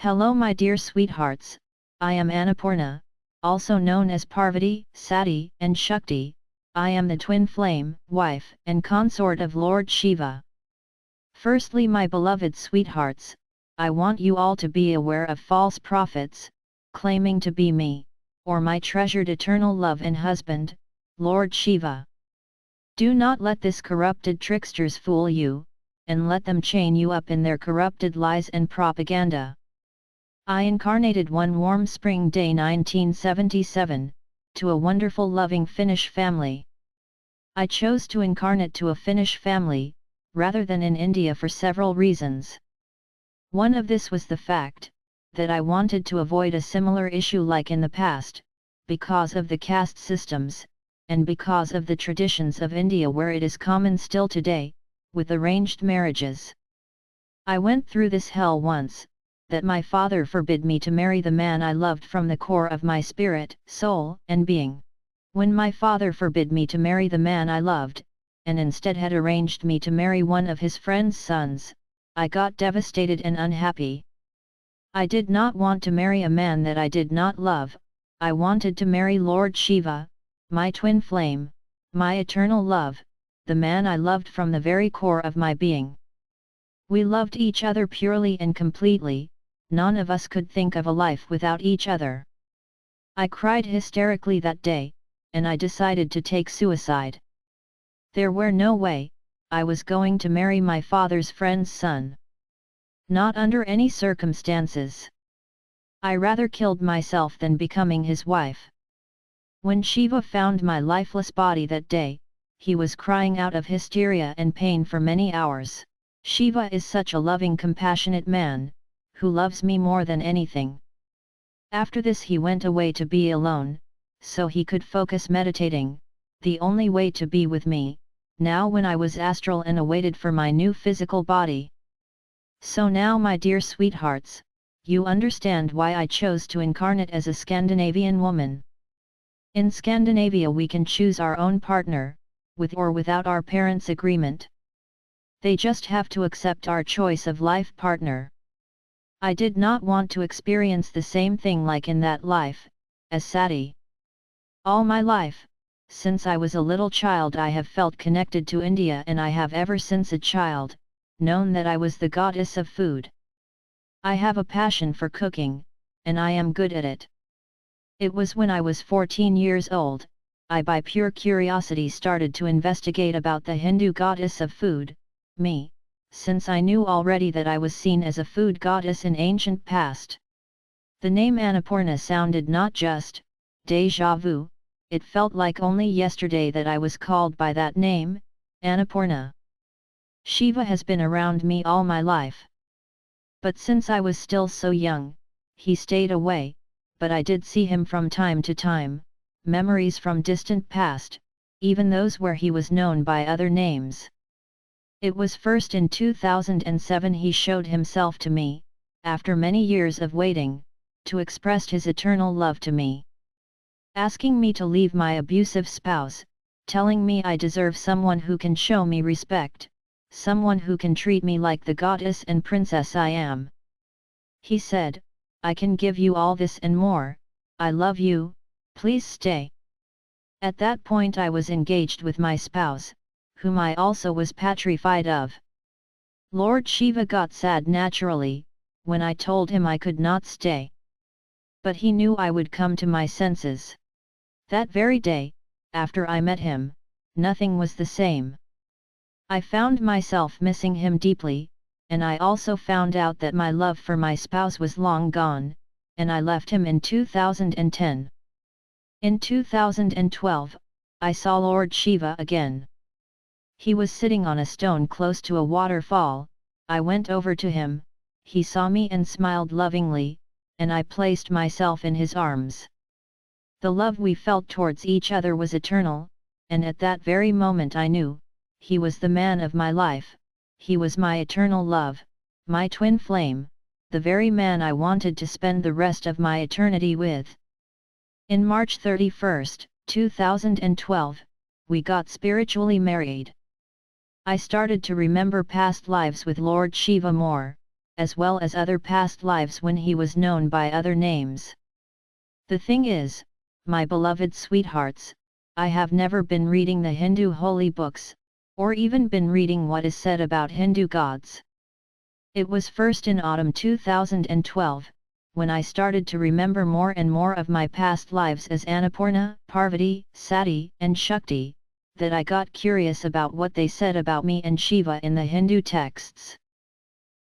Hello my dear sweethearts, I am Annapurna, also known as Parvati, Sati and Sahkti. I am the twin flame, wife and consort of Lord Shiva. Firstly my beloved sweethearts, I want you all to be aware of false prophets, claiming to be me, or my treasured eternal love and husband, Lord Shiva. Do not let this corrupted tricksters fool you, and let them chain you up in their corrupted lies and propaganda. I incarnated one warm spring day 1977, to a wonderful loving Finnish family. I chose to incarnate to a Finnish family, rather than in India for several reasons. One of this was the fact, that I wanted to avoid a similar issue like in the past, because of the caste systems, and because of the traditions of India where it is common still today, with arranged marriages. I went through this hell once, that my father forbid me to marry the man I loved from the core of my spirit, soul and being. When my father forbid me to marry the man I loved, and instead had arranged me to marry one of his friend's sons, I got devastated and unhappy. I did not want to marry a man that I did not love, I wanted to marry Lord Shiva, my twin flame, my eternal love, the man I loved from the very core of my being. We loved each other purely and completely. None of us could think of a life without each other. I cried hysterically that day, and I decided to take suicide. There were no way, I was going to marry my father's friend's son. Not under any circumstances. I rather killed myself than becoming his wife. When Shiva found my lifeless body that day, he was crying out of hysteria and pain for many hours. Shiva is such a loving, compassionate man, who loves me more than anything. After this he went away to be alone, so he could focus meditating, the only way to be with me, now when I was astral and awaited for my new physical body. So now my dear sweethearts, you understand why I chose to incarnate as a Scandinavian woman. In Scandinavia we can choose our own partner, with or without our parents' agreement. They just have to accept our choice of life partner. I did not want to experience the same thing like in that life, as Sati. All my life, since I was a little child I have felt connected to India and I have ever since a child, known that I was the goddess of food. I have a passion for cooking, and I am good at it. It was when I was 14 years old, I by pure curiosity started to investigate about the Hindu goddess of food, me. Since I knew already that I was seen as a food goddess in ancient past. The name Annapurna sounded not just déjà vu, it felt like only yesterday that I was called by that name, Annapurna. Shiva has been around me all my life. But since I was still so young, he stayed away, but I did see him from time to time, memories from distant past, even those where he was known by other names. It was first in 2007 he showed himself to me, after many years of waiting, to express his eternal love to me. Asking me to leave my abusive spouse, telling me I deserve someone who can show me respect, someone who can treat me like the goddess and princess I am. He said, I can give you all this and more, I love you, please stay. At that point I was engaged with my spouse, whom I also was petrified of. Lord Shiva got sad naturally, when I told him I could not stay. But he knew I would come to my senses. That very day, after I met him, nothing was the same. I found myself missing him deeply, and I also found out that my love for my spouse was long gone, and I left him in 2010. In 2012, I saw Lord Shiva again. He was sitting on a stone close to a waterfall. I went over to him, he saw me and smiled lovingly, and I placed myself in his arms. The love we felt towards each other was eternal, and at that very moment I knew, he was the man of my life, he was my eternal love, my twin flame, the very man I wanted to spend the rest of my eternity with. In March 31, 2012, we got spiritually married. I started to remember past lives with Lord Shiva more, as well as other past lives when he was known by other names. The thing is, my beloved sweethearts, I have never been reading the Hindu holy books, or even been reading what is said about Hindu gods. It was first in autumn 2012, when I started to remember more and more of my past lives as Annapurna, Parvati, Sati and Shakti, that I got curious about what they said about me and Shiva in the Hindu texts.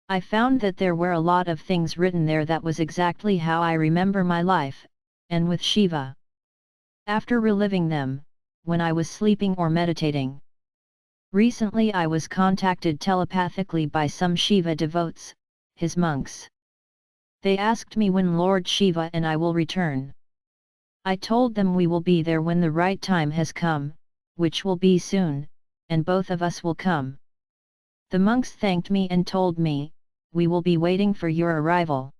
I found that there were a lot of things written there that was exactly how I remember my life, and with Shiva. After reliving them, when I was sleeping or meditating. Recently I was contacted telepathically by some Shiva devotes, his monks. They asked me when Lord Shiva and I will return. I told them we will be there when the right time has come, which will be soon, and both of us will come. The monks thanked me and told me, we will be waiting for your arrival.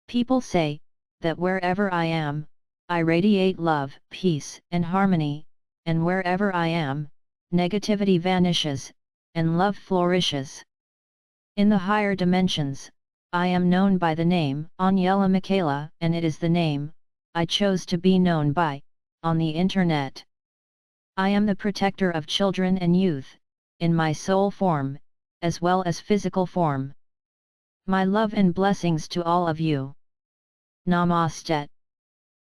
People say, that wherever I am, I radiate love, peace and harmony, and wherever I am, negativity vanishes, and love flourishes. In the higher dimensions, I am known by the name Anyela Michaela, and it is the name I chose to be known by on the internet. I am the protector of children and youth, in my soul form, as well as physical form. My love and blessings to all of you. Namaste.